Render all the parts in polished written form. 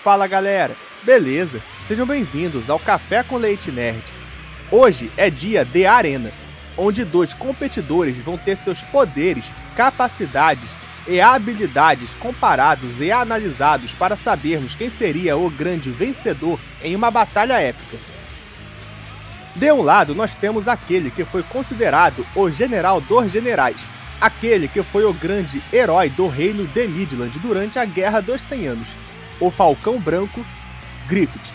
Fala galera, beleza? Sejam bem-vindos ao Café com Leite Nerd. Hoje é dia de Arena, onde dois competidores vão ter seus poderes, capacidades e habilidades comparados e analisados para sabermos quem seria o grande vencedor em uma batalha épica. De um lado, nós temos aquele que foi considerado o general dos generais, aquele que foi o grande herói do reino de Midland durante a Guerra dos 100 Anos, o Falcão Branco, Griffith.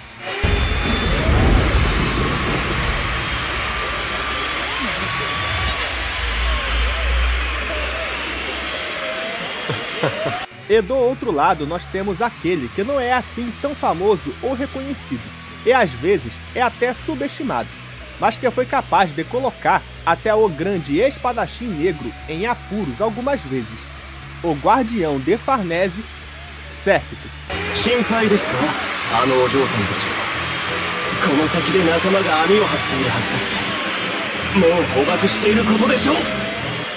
E do outro lado nós temos aquele que não é assim tão famoso ou reconhecido, e às vezes é até subestimado, mas que foi capaz de colocar até o grande espadachim negro em apuros algumas vezes, o guardião de Farnese, Sérpico.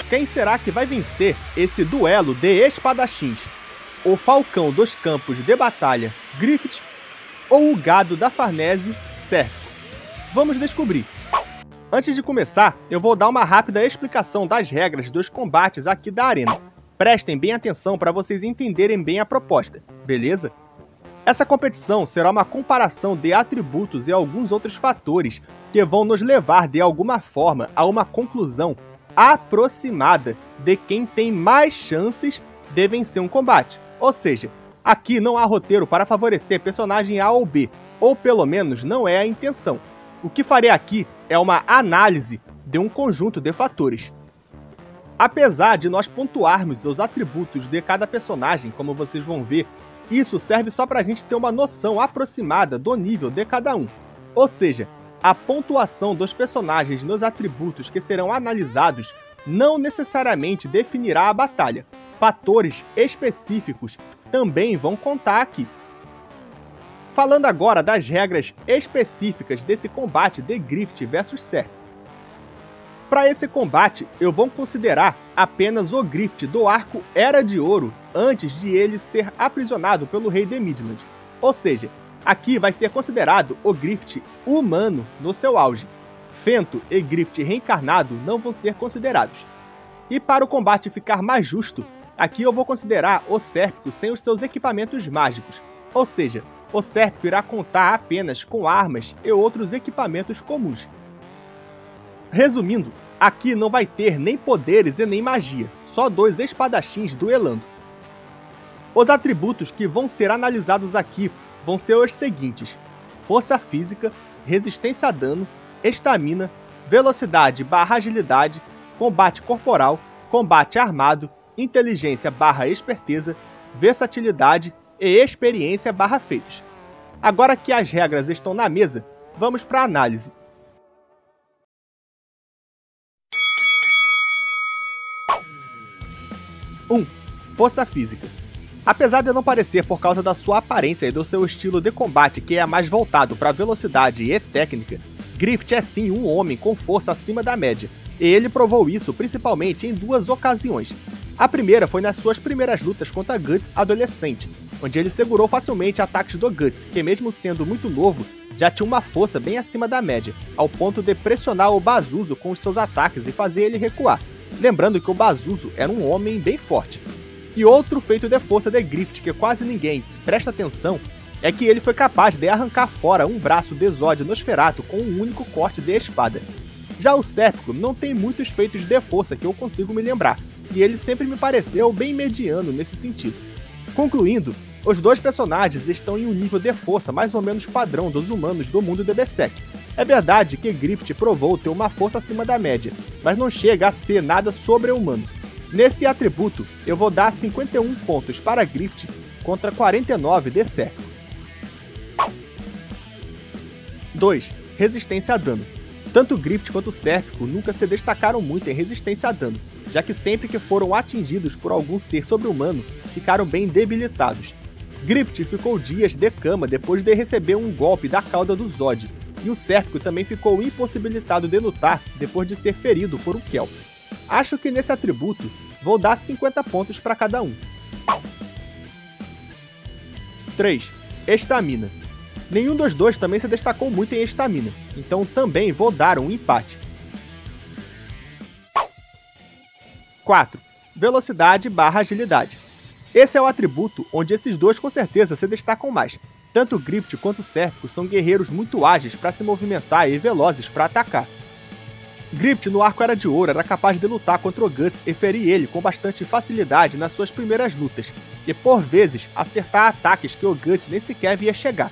Quem será que vai vencer esse duelo de espadachins? O Falcão dos campos de batalha, Griffith, ou o gado da Farnese, Sérpico? Vamos descobrir. Antes de começar, eu vou dar uma rápida explicação das regras dos combates aqui da arena. Prestem bem atenção para vocês entenderem bem a proposta, beleza? Essa competição será uma comparação de atributos e alguns outros fatores que vão nos levar de alguma forma a uma conclusão aproximada de quem tem mais chances de vencer um combate. Ou seja, aqui não há roteiro para favorecer personagem A ou B, ou pelo menos não é a intenção. O que farei aqui é uma análise de um conjunto de fatores. Apesar de nós pontuarmos os atributos de cada personagem, como vocês vão ver, isso serve só para a gente ter uma noção aproximada do nível de cada um. Ou seja, a pontuação dos personagens nos atributos que serão analisados não necessariamente definirá a batalha. Fatores específicos também vão contar aqui. Falando agora das regras específicas desse combate de Griffith vs Sérpico. Para esse combate, eu vou considerar apenas o Griffith do arco Era de Ouro antes de ele ser aprisionado pelo rei de Midland. Ou seja, aqui vai ser considerado o Griffith humano no seu auge. Fento e Griffith reencarnado não vão ser considerados. E para o combate ficar mais justo, aqui eu vou considerar o Sérpico sem os seus equipamentos mágicos. Ou seja, o Sérpico irá contar apenas com armas e outros equipamentos comuns. Resumindo, aqui não vai ter nem poderes e nem magia, só dois espadachins duelando. Os atributos que vão ser analisados aqui vão ser os seguintes: força física, resistência a dano, estamina, velocidade/agilidade, combate corporal, combate armado, inteligência/esperteza, versatilidade e experiência/feitos. Agora que as regras estão na mesa, vamos para a análise. 1. Força física. Apesar de não parecer por causa da sua aparência e do seu estilo de combate, que é mais voltado para velocidade e técnica, Griffith é sim um homem com força acima da média, e ele provou isso principalmente em duas ocasiões. A primeira foi nas suas primeiras lutas contra Guts adolescente, onde ele segurou facilmente ataques do Guts, que mesmo sendo muito novo, já tinha uma força bem acima da média, ao ponto de pressionar o Bazuzo com os seus ataques e fazer ele recuar. Lembrando que o Bazuzo era um homem bem forte. E outro feito de força de Griffith que quase ninguém presta atenção é que ele foi capaz de arrancar fora um braço de Zod Nosferatu com um único corte de espada. Já o Sérpico não tem muitos feitos de força que eu consigo me lembrar, e ele sempre me pareceu bem mediano nesse sentido. Concluindo, os dois personagens estão em um nível de força mais ou menos padrão dos humanos do mundo de Berserk. É verdade que Griffith provou ter uma força acima da média, mas não chega a ser nada sobre-humano. Nesse atributo, eu vou dar 51 pontos para Griffith contra 49 de Sérpico. 2. Resistência a dano. Tanto Griffith quanto Sérpico nunca se destacaram muito em resistência a dano, já que sempre que foram atingidos por algum ser sobre-humano, ficaram bem debilitados. Griffith ficou dias de cama depois de receber um golpe da cauda do Zod, e o Sérpico também ficou impossibilitado de lutar depois de ser ferido por um Kelp. Acho que nesse atributo vou dar 50 pontos para cada um. 3. Estamina. Nenhum dos dois também se destacou muito em estamina, então também vou dar um empate. 4. Velocidade/agilidade. Esse é o atributo onde esses dois com certeza se destacam mais. Tanto o Griffith quanto o Sérpico são guerreiros muito ágeis para se movimentar e velozes para atacar. Griffith no arco Era de Ouro era capaz de lutar contra o Guts e ferir ele com bastante facilidade nas suas primeiras lutas, e por vezes acertar ataques que o Guts nem sequer via chegar.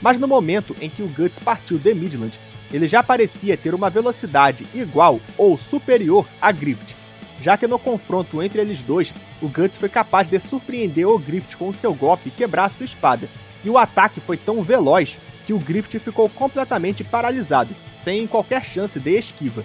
Mas no momento em que o Guts partiu de Midland, ele já parecia ter uma velocidade igual ou superior a Griffith, já que no confronto entre eles dois, o Guts foi capaz de surpreender o Griffith com o seu golpe e quebrar sua espada, e o ataque foi tão veloz que o Griffith ficou completamente paralisado, sem qualquer chance de esquiva.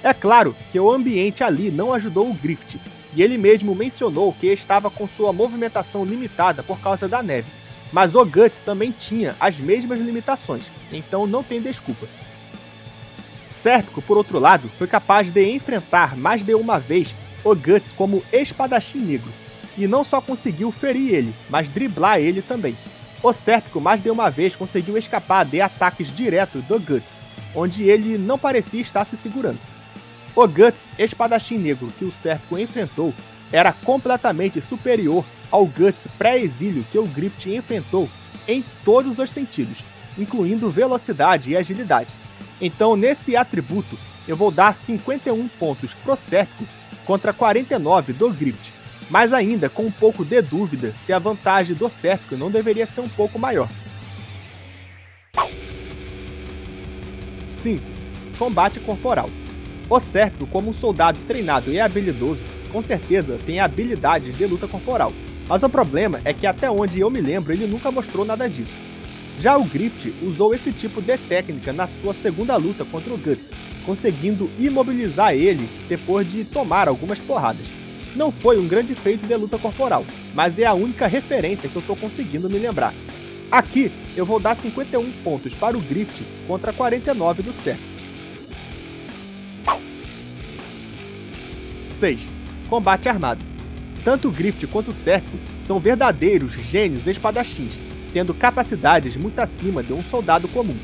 É claro que o ambiente ali não ajudou o Griffith, e ele mesmo mencionou que estava com sua movimentação limitada por causa da neve, mas o Guts também tinha as mesmas limitações, então não tem desculpa. Sérpico, por outro lado, foi capaz de enfrentar mais de uma vez o Guts como espadachim negro, e não só conseguiu ferir ele, mas driblar ele também. O Sérpico mais de uma vez conseguiu escapar de ataques diretos do Guts, onde ele não parecia estar se segurando. O Guts espadachim negro que o Sérpico enfrentou era completamente superior ao Guts pré-exílio que o Griffith enfrentou em todos os sentidos, incluindo velocidade e agilidade. Então, nesse atributo, eu vou dar 51 pontos pro Sérpico contra 49 do Griffith, mas ainda com um pouco de dúvida se a vantagem do Sérpico não deveria ser um pouco maior. 5. Combate corporal. O Sérpico, como um soldado treinado e habilidoso, com certeza tem habilidades de luta corporal, mas o problema é que até onde eu me lembro ele nunca mostrou nada disso. Já o Griffith usou esse tipo de técnica na sua segunda luta contra o Guts, conseguindo imobilizar ele depois de tomar algumas porradas. Não foi um grande feito de luta corporal, mas é a única referência que eu estou conseguindo me lembrar. Aqui eu vou dar 51 pontos para o Griffith contra 49 do Sérpico. 6. Combate armado. Tanto o Griffith quanto o Sérpico são verdadeiros gênios espadachins, tendo capacidades muito acima de um soldado comum.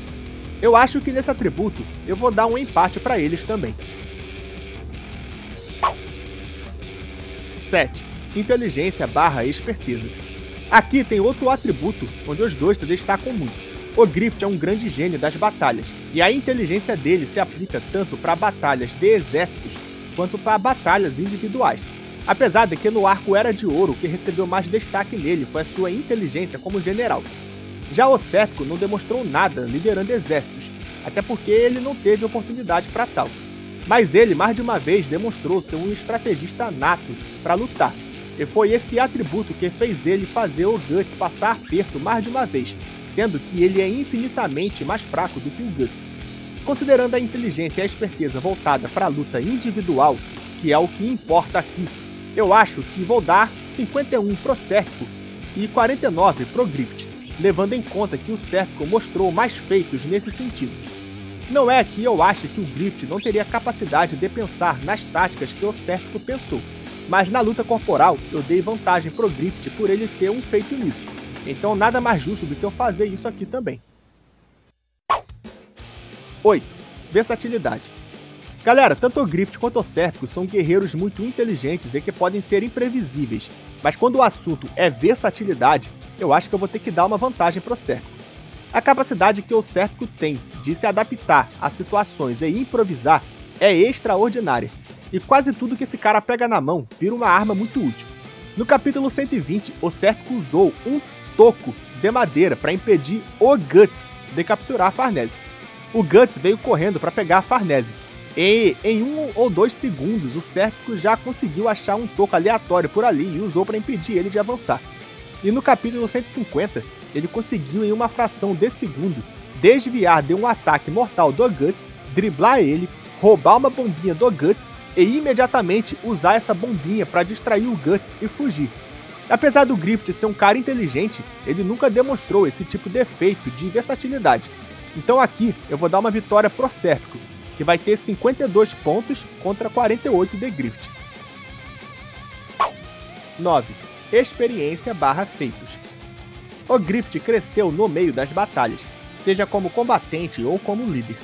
Eu acho que nesse atributo eu vou dar um empate para eles também. 7. Inteligência/esperteza. Aqui tem outro atributo onde os dois se destacam muito. O Griffith é um grande gênio das batalhas, e a inteligência dele se aplica tanto para batalhas de exércitos quanto para batalhas individuais. Apesar de que no arco Era de Ouro o que recebeu mais destaque nele foi a sua inteligência como general. Já o Sérpico não demonstrou nada liderando exércitos, até porque ele não teve oportunidade para tal. Mas ele mais de uma vez demonstrou ser um estrategista nato para lutar, e foi esse atributo que fez ele fazer o Guts passar aperto mais de uma vez, sendo que ele é infinitamente mais fraco do que o Guts. Considerando a inteligência e a esperteza voltada para a luta individual, que é o que importa aqui, eu acho que vou dar 51 pro Sérpico e 49 pro Griffith, levando em conta que o Sérpico mostrou mais feitos nesse sentido. Não é que eu ache que o Griffith não teria capacidade de pensar nas táticas que o Sérpico pensou, mas na luta corporal eu dei vantagem pro Griffith por ele ter um feito nisso, então nada mais justo do que eu fazer isso aqui também. 8. Versatilidade. Galera, tanto o Griffith quanto o Sérpico são guerreiros muito inteligentes e que podem ser imprevisíveis, mas quando o assunto é versatilidade, eu acho que eu vou ter que dar uma vantagem pro Sérpico. A capacidade que o Sérpico tem de se adaptar a situações e improvisar é extraordinária, e quase tudo que esse cara pega na mão vira uma arma muito útil. No capítulo 120, o Sérpico usou um toco de madeira para impedir o Guts de capturar a Farnese. O Guts veio correndo para pegar a Farnese, e em 1 ou 2 segundos o Sérpico já conseguiu achar um toco aleatório por ali e usou para impedir ele de avançar. E no capítulo 150, ele conseguiu em uma fração de segundo desviar de um ataque mortal do Guts, driblar ele, roubar uma bombinha do Guts e imediatamente usar essa bombinha para distrair o Guts e fugir. Apesar do Griffith ser um cara inteligente, ele nunca demonstrou esse tipo de efeito de versatilidade. Então aqui eu vou dar uma vitória pro Sérpico, que vai ter 52 pontos contra 48 de Griffith. 9. Experiência/feitos. O Griffith cresceu no meio das batalhas, seja como combatente ou como líder.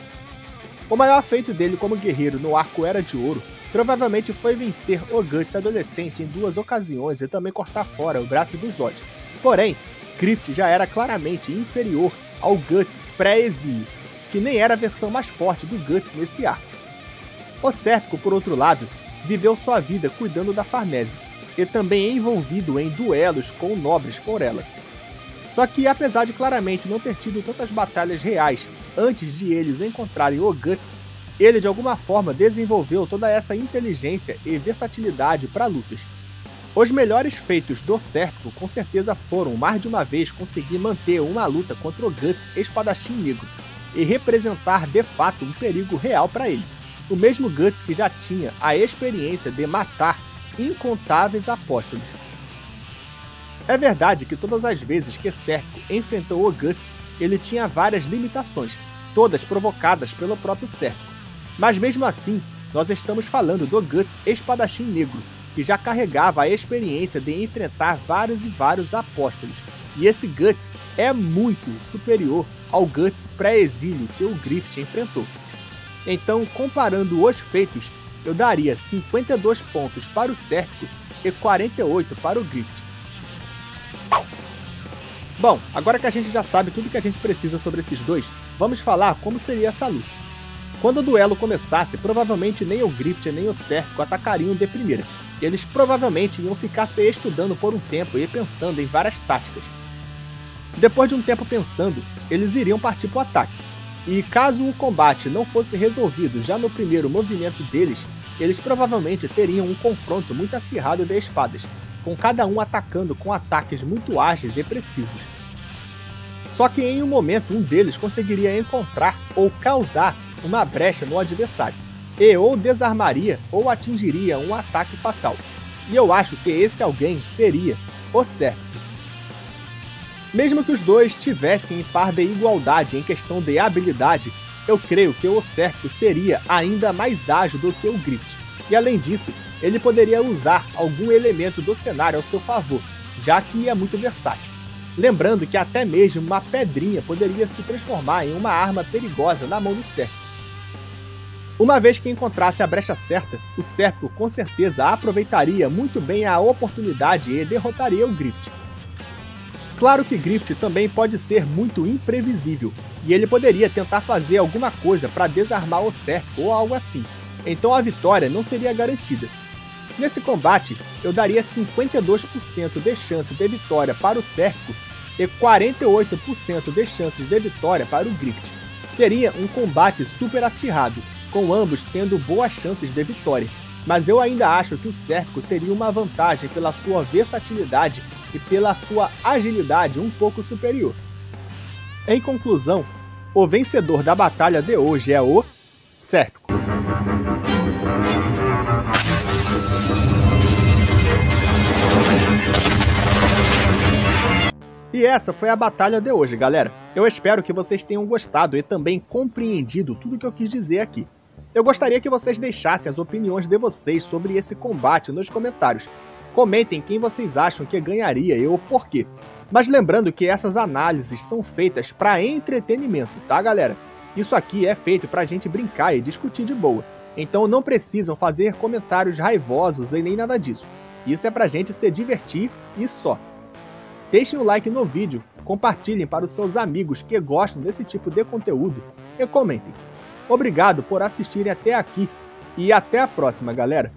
O maior feito dele como guerreiro no arco Era de Ouro provavelmente foi vencer o Guts adolescente em 2 ocasiões e também cortar fora o braço do Zod. Porém, Griffith já era claramente inferior ao Guts pré-exílio, que nem era a versão mais forte do Guts nesse arco. O Sérpico, por outro lado, viveu sua vida cuidando da Farnese, e também envolvido em duelos com nobres por ela. Só que, apesar de claramente não ter tido tantas batalhas reais antes de eles encontrarem o Guts, ele de alguma forma desenvolveu toda essa inteligência e versatilidade para lutas. Os melhores feitos do Sérpico com certeza foram mais de uma vez conseguir manter uma luta contra o Guts espadachim negro e representar de fato um perigo real para ele. O mesmo Guts que já tinha a experiência de matar incontáveis apóstolos. É verdade que todas as vezes que Sérpico enfrentou o Guts, ele tinha várias limitações, todas provocadas pelo próprio Sérpico. Mas mesmo assim, nós estamos falando do Guts espadachim negro, que já carregava a experiência de enfrentar vários e vários apóstolos. E esse Guts é muito superior ao Guts pré-exílio que o Griffith enfrentou. Então, comparando os feitos, eu daria 52 pontos para o Sérpico e 48 para o Griffith. Bom, agora que a gente já sabe tudo que a gente precisa sobre esses dois, vamos falar como seria essa luta. Quando o duelo começasse, provavelmente nem o Griffith nem o Sérpico atacariam de primeira. Eles provavelmente iam ficar se estudando por um tempo e pensando em várias táticas. Depois de um tempo pensando, eles iriam partir para o ataque. E caso o combate não fosse resolvido já no primeiro movimento deles, eles provavelmente teriam um confronto muito acirrado de espadas, com cada um atacando com ataques muito ágeis e precisos. Só que em um momento um deles conseguiria encontrar ou causar uma brecha no adversário, e ou desarmaria ou atingiria um ataque fatal. E eu acho que esse alguém seria o Sérpico. Mesmo que os dois tivessem em par de igualdade em questão de habilidade, eu creio que o Sérpico seria ainda mais ágil do que o Griffith, e além disso, ele poderia usar algum elemento do cenário ao seu favor, já que é muito versátil. Lembrando que até mesmo uma pedrinha poderia se transformar em uma arma perigosa na mão do Sérpico. Uma vez que encontrasse a brecha certa, o Sérpico com certeza aproveitaria muito bem a oportunidade e derrotaria o Griffith. Claro que Griffith também pode ser muito imprevisível, e ele poderia tentar fazer alguma coisa para desarmar o Sérpico ou algo assim, então a vitória não seria garantida. Nesse combate, eu daria 52% de chance de vitória para o Sérpico e 48% de chances de vitória para o Griffith. Seria um combate super acirrado, com ambos tendo boas chances de vitória, mas eu ainda acho que o Sérpico teria uma vantagem pela sua versatilidade e pela sua agilidade um pouco superior. Em conclusão, o vencedor da batalha de hoje é o Sérpico. E essa foi a batalha de hoje, galera. Eu espero que vocês tenham gostado e também compreendido tudo que eu quis dizer aqui. Eu gostaria que vocês deixassem as opiniões de vocês sobre esse combate nos comentários. Comentem quem vocês acham que ganharia e o porquê. Mas lembrando que essas análises são feitas para entretenimento, tá, galera? Isso aqui é feito pra gente brincar e discutir de boa. Então não precisam fazer comentários raivosos e nem nada disso. Isso é pra gente se divertir e só. Deixem o like no vídeo, compartilhem para os seus amigos que gostam desse tipo de conteúdo e comentem. Obrigado por assistirem até aqui e até a próxima, galera!